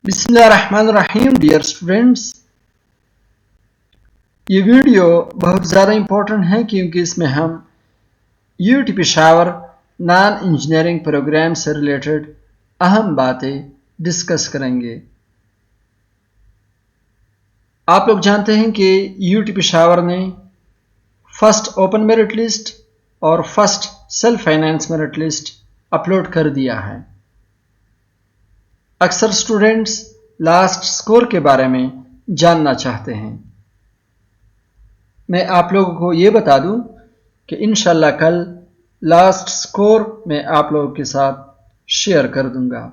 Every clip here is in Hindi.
बिस्मिल्लाहिर्रहमानिर्रहीम डियर स्टूडेंट्स, ये वीडियो बहुत ज़्यादा इम्पोर्टेंट है क्योंकि इसमें हम UT Peshawar non engineering program से रिलेटेड अहम बातें डिस्कस करेंगे। आप लोग जानते हैं कि यूटी पेशावर ने फर्स्ट ओपन मेरिट लिस्ट और first self finance merit list upload कर दिया है। अक्सर स्टूडेंट्स लास्ट स्कोर के बारे में जानना चाहते हैं। मैं आप लोगों को ये बता दूं कि इंशाल्लाह कल लास्ट स्कोर मैं आप लोगों के साथ शेयर कर दूंगा।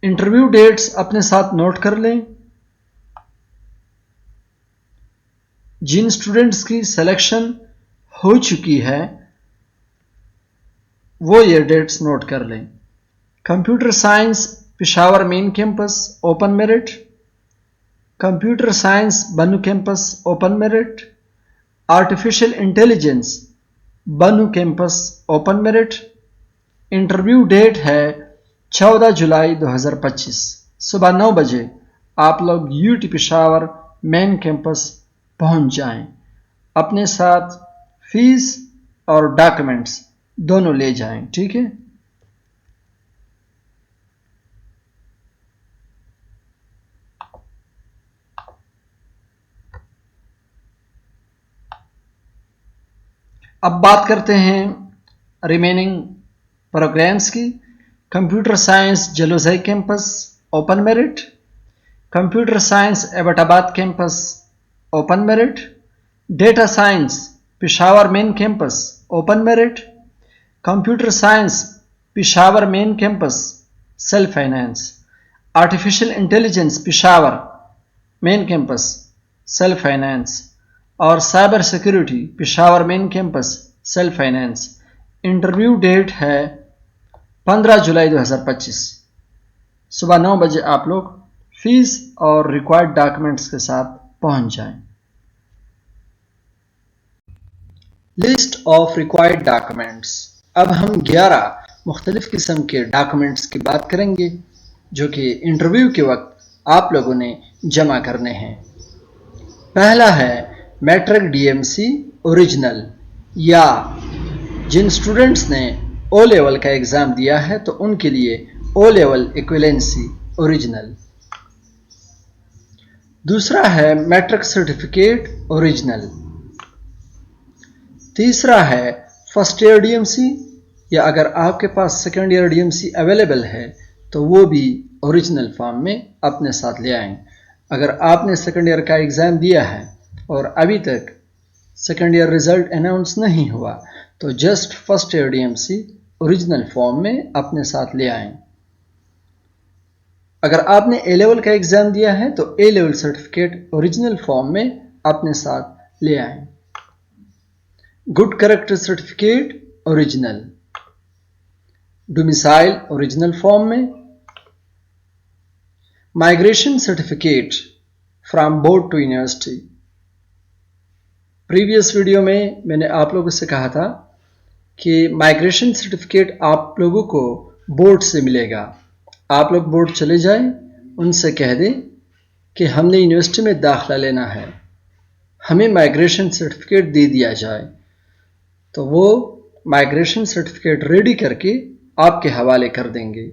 इंटरव्यू डेट्स अपने साथ नोट कर लें। जिन स्टूडेंट्स की सिलेक्शन हो चुकी है वो ये डेट्स नोट कर लें। Computer science Peshawar main campus open merit, computer science Bannu campus open merit, artificial intelligence Bannu campus open merit. Interview date है 14 जुलाई 2025 सुबह 9 बजे। आप लोग यूटी पेशावर मेन कैंपस पहुंच जाएं। अपने साथ फीस और डॉक्यूमेंट्स दोनों ले जाएं, ठीक है। अब बात करते हैं रिमेनिंग प्रोग्राम्स की। Computer science Jalozai campus open merit, computer science Abbottabad campus open merit, data science Peshawar main campus open merit, computer science Peshawar main campus self finance, artificial intelligence Peshawar main campus self finance और cyber security Peshawar main campus self finance. Interview date है 15 जुलाई 2025 सुबह 9 बजे। आप लोग फीस और रिक्वायर्ड डॉक्यूमेंट्स के साथ पहुंच जाएं। List of required documents. अब हम 11 मुख्तलिफ किस्म के डॉक्यूमेंट्स की बात करेंगे जो कि इंटरव्यू के वक्त आप लोगों ने जमा करने हैं। पहला है मैट्रिक डीएमसी ओरिजिनल, या जिन स्टूडेंट्स ने ओ लेवल का एग्ज़ाम दिया है तो उनके लिए ओ लेवल इक्विवेलेंसी ओरिजिनल। दूसरा है मैट्रिक सर्टिफिकेट ओरिजिनल। तीसरा है फर्स्ट ईयर डीएमसी, या अगर आपके पास सेकेंड ईयर डीएमसी अवेलेबल है तो वो भी ओरिजिनल फॉर्म में अपने साथ ले आएं। अगर आपने सेकेंड ईयर का एग्ज़ाम दिया है और अभी तक सेकेंड ईयर रिजल्ट अनाउंस नहीं हुआ तो just first year DMC original form में अपने साथ ले आएं। अगर आपने ए लेवल का एग्ज़ाम दिया है तो A level certificate original form में अपने साथ ले आएं। Good character certificate original, domicile original form में, migration certificate from board to university. Previous video में मैंने आप लोगों से कहा था कि माइग्रेशन सर्टिफिकेट आप लोगों को बोर्ड से मिलेगा। आप लोग बोर्ड चले जाएं, उनसे कह दें कि हमने यूनिवर्सिटी में दाखिला लेना है, हमें माइग्रेशन सर्टिफिकेट दे दिया जाए, तो वो माइग्रेशन सर्टिफिकेट रेडी करके आपके हवाले कर देंगे।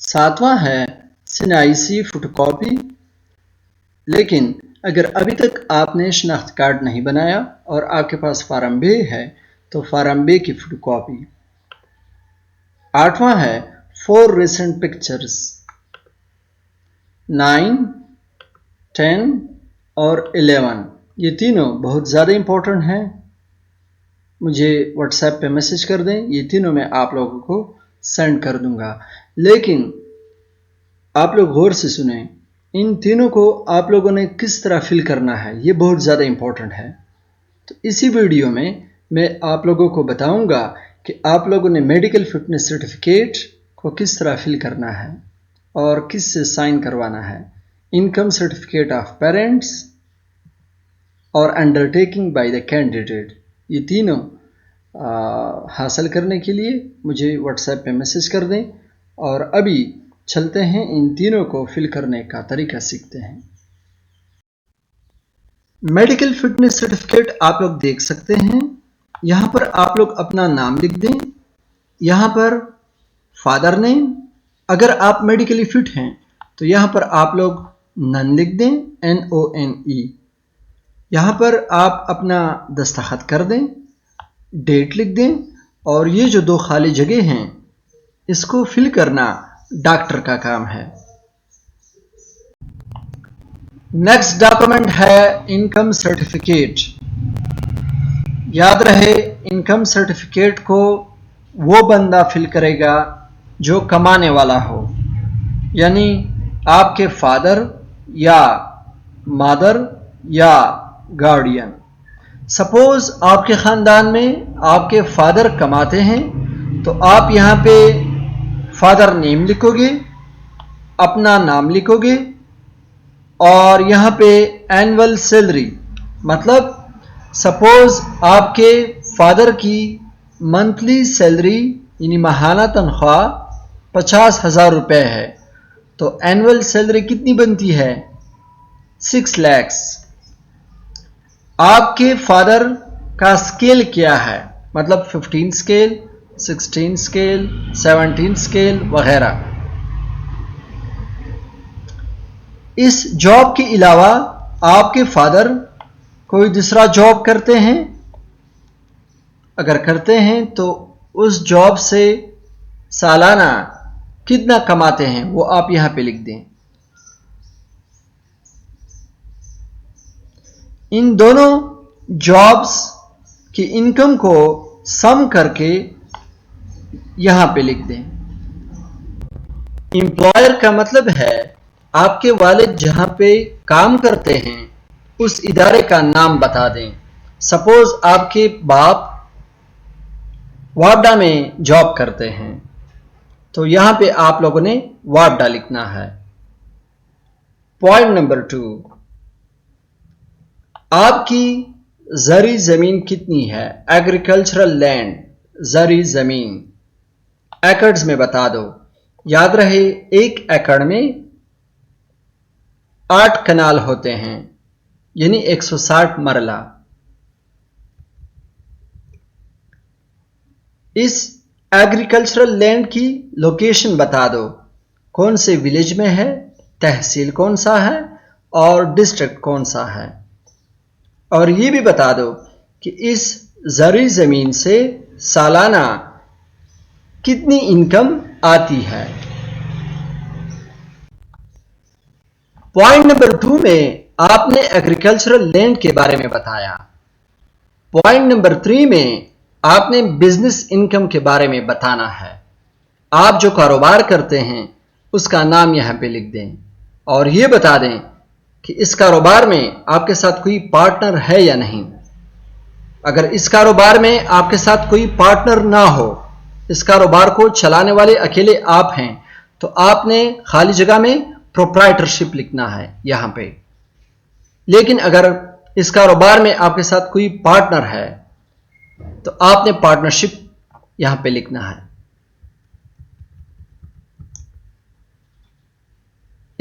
सातवां है सिनआईसी फोटोकॉपी। लेकिन अगर अभी तक आपने शनाख्त कार्ड नहीं बनाया और आपके पास फार्म बे है तो फार्म बे की फोटोकॉपी। आठवां है 4 रिसेंट पिक्चर्स, 9, 10 और 11। ये तीनों बहुत ज़्यादा इंपॉर्टेंट हैं। मुझे व्हाट्सएप पे मैसेज कर दें, ये तीनों मैं आप लोगों को सेंड कर दूंगा। लेकिन आप लोग गौर से सुने, इन तीनों को आप लोगों ने किस तरह फिल करना है ये बहुत ज़्यादा इंपॉर्टेंट है। तो इसी वीडियो में मैं आप लोगों को बताऊंगा कि आप लोगों ने मेडिकल फिटनेस सर्टिफिकेट को किस तरह फिल करना है और किस से साइन करवाना है। इनकम सर्टिफिकेट ऑफ पेरेंट्स और अंडरटेकिंग बाय द कैंडिडेट, ये तीनों हासिल करने के लिए मुझे व्हाट्सएप पे मैसेज कर दें। और अभी चलते हैं इन तीनों को फिल करने का तरीका सीखते हैं। मेडिकल फिटनेस सर्टिफिकेट आप लोग देख सकते हैं। यहाँ पर आप लोग अपना नाम लिख दें। यहाँ पर फादर नेम, अगर आप मेडिकली फिट हैं तो यहाँ पर आप लोग नन लिख दें, NONE। यहाँ पर आप अपना दस्तखत कर दें, डेट लिख दें, और ये जो 2 खाली जगह हैं इसको फिल करना डॉक्टर का काम है। नेक्स्ट डॉक्यूमेंट है इनकम सर्टिफिकेट। याद रहे, इनकम सर्टिफिकेट को वो बंदा फिल करेगा जो कमाने वाला हो, यानी आपके फादर या मदर या गार्डियन। सपोज आपके ख़ानदान में आपके फादर कमाते हैं तो आप यहाँ पे फादर नेम लिखोगे, अपना नाम लिखोगे, और यहाँ पे एनुअल सैलरी, मतलब सपोज आपके फादर की मंथली सैलरी यानी माहाना तनख्वाह 50,000 रुपये है, तो एनुअल सैलरी कितनी बनती है? 6 लाख। आपके फादर का स्केल क्या है, मतलब 15 स्केल, 16 स्केल, 17 स्केल वगैरह। इस जॉब के अलावा आपके फादर कोई दूसरा जॉब करते हैं? अगर करते हैं तो उस जॉब से सालाना कितना कमाते हैं वो आप यहां पे लिख दें। इन दोनों जॉब्स की इनकम को सम करके यहां पे लिख दें। एम्प्लॉयर का मतलब है आपके वालिद जहां पे काम करते हैं उस इदारे का नाम बता दें। सपोज आपके बाप वापडा में जॉब करते हैं तो यहां पे आप लोगों ने वापडा लिखना है। पॉइंट नंबर 2, आपकी ज़री ज़मीन कितनी है? एग्रीकल्चरल लैंड, ज़री ज़मीन एकड़्स में बता दो। याद रहे, 1 एकड़ में 8 कनाल होते हैं, यानी 160 मरला। इस एग्रीकल्चरल लैंड की लोकेशन बता दो, कौन से विलेज में है, तहसील कौन सा है और डिस्ट्रिक्ट कौन सा है। और ये भी बता दो कि इस ज़री ज़मीन से सालाना कितनी इनकम आती है। पॉइंट नंबर 2 में आपने एग्रीकल्चरल लैंड के बारे में बताया। पॉइंट नंबर 3 में आपने बिजनेस इनकम के बारे में बताना है। आप जो कारोबार करते हैं उसका नाम यहां पे लिख दें और यह बता दें कि इस कारोबार में आपके साथ कोई पार्टनर है या नहीं। अगर इस कारोबार में आपके साथ कोई पार्टनर ना हो, इस कारोबार को चलाने वाले अकेले आप हैं, तो आपने खाली जगह में प्रोप्राइटरशिप लिखना है यहां पे। लेकिन अगर इस कारोबार में आपके साथ कोई पार्टनर है तो आपने पार्टनरशिप यहां पे लिखना है।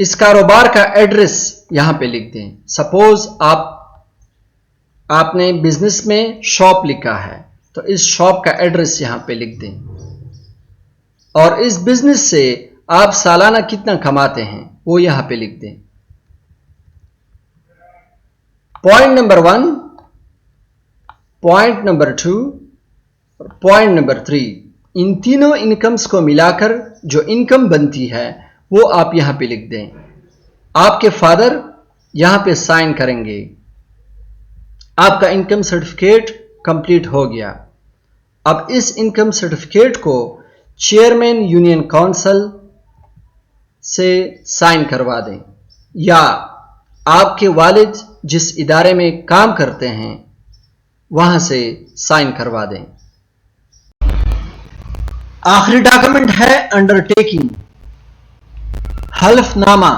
इस कारोबार का एड्रेस यहां पे लिख दें। सपोज आपने बिजनेस में शॉप लिखा है तो इस शॉप का एड्रेस यहां पे लिख दें और इस बिजनेस से आप सालाना कितना कमाते हैं वो यहां पे लिख दें। पॉइंट नंबर 1, पॉइंट नंबर 2 और पॉइंट नंबर 3, इन तीनों इनकम्स को मिलाकर जो इनकम बनती है वो आप यहां पे लिख दें। आपके फादर यहां पे साइन करेंगे। आपका इनकम सर्टिफिकेट कंप्लीट हो गया। अब इस इनकम सर्टिफिकेट को चेयरमैन यूनियन काउंसिल से साइन करवा दें या आपके वालिद जिस इदारे में काम करते हैं वहां से साइन करवा दें। आखिरी डॉक्यूमेंट है अंडरटेकिंग, हल्फनामा।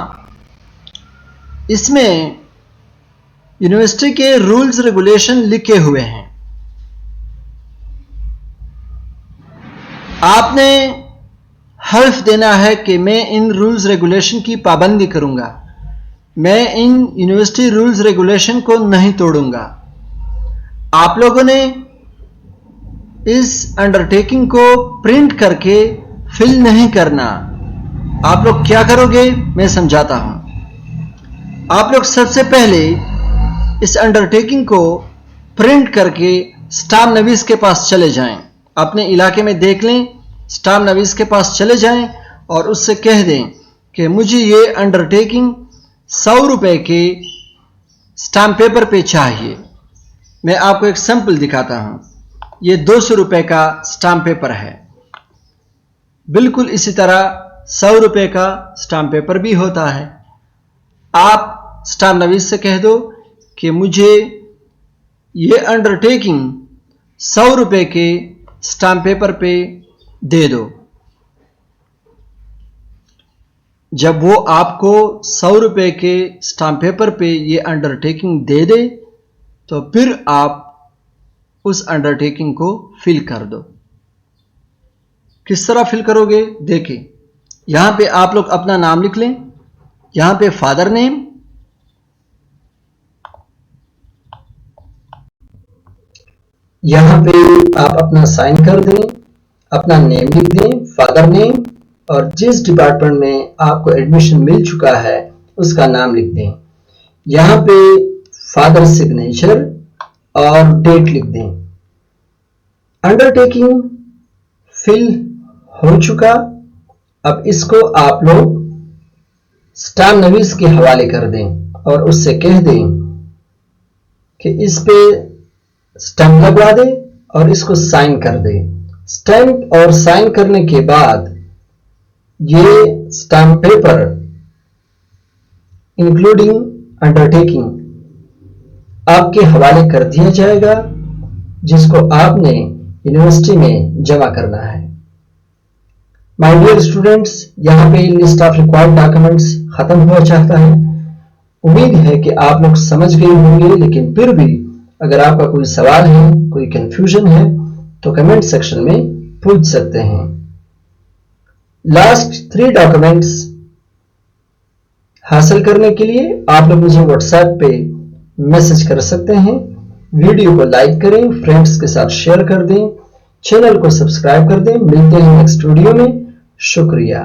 इसमें यूनिवर्सिटी के रूल्स रेगुलेशन लिखे हुए हैं। आपने हल्फ देना है कि मैं इन रूल्स रेगुलेशन की पाबंदी करूंगा, मैं इन यूनिवर्सिटी रूल्स रेगुलेशन को नहीं तोड़ूंगा। आप लोगों ने इस अंडरटेकिंग को प्रिंट करके फिल नहीं करना। आप लोग क्या करोगे मैं समझाता हूं। आप लोग सबसे पहले इस अंडरटेकिंग को प्रिंट करके स्टाफ नवीस के पास चले जाएं। अपने इलाके में देख लें, स्टाफ नवीस के पास चले जाएं और उससे कह दें कि मुझे ये अंडरटेकिंग 100 रुपए के स्टाम्प पेपर पे चाहिए। मैं आपको एक सैंपल दिखाता हूं। ये 200 रुपए का स्टाम्प पेपर है। बिल्कुल इसी तरह 100 रुपए का स्टाम्प पेपर भी होता है। आप स्टाफ नवीस से कह दो कि मुझे ये अंडरटेकिंग 100 रुपए के स्टाम्प पेपर पे दे दो। जब वो आपको 100 रुपए के स्टाम्प पेपर पे ये अंडरटेकिंग दे दे तो फिर आप उस अंडरटेकिंग को फिल कर दो। किस तरह फिल करोगे देखिए, यहां पे आप लोग अपना नाम लिख लें। यहां पे फादर नेम, यहां पे आप अपना साइन कर दें, अपना नेम लिख दें, फादर नेम, और जिस डिपार्टमेंट में आपको एडमिशन मिल चुका है उसका नाम लिख दें। यहां पे फादर सिग्नेचर और डेट लिख दें। अंडरटेकिंग फिल हो चुका। अब इसको आप लोग स्टाफ नवीस के हवाले कर दें और उससे कह दें कि इस पे स्टैंप लगवा दे और इसको साइन कर दे। स्टैंप और साइन करने के बाद ये स्टैंप पेपर इंक्लूडिंग अंडरटेकिंग आपके हवाले कर दिया जाएगा, जिसको आपने यूनिवर्सिटी में जमा करना है। माय डियर स्टूडेंट्स, यहाँ पे लिस्ट ऑफ रिक्वायर्ड डॉक्यूमेंट्स खत्म हुआ चाहता है। उम्मीद है कि आप लोग समझ गए होंगे, लेकिन फिर भी अगर आपका कोई सवाल है, कोई कंफ्यूजन है तो कमेंट सेक्शन में पूछ सकते हैं। लास्ट 3 डॉक्यूमेंट्स हासिल करने के लिए आप लोग मुझे व्हाट्सएप पे मैसेज कर सकते हैं। वीडियो को लाइक करें, फ्रेंड्स के साथ शेयर कर दें, चैनल को सब्सक्राइब कर दें। मिलते हैं नेक्स्ट वीडियो में। शुक्रिया।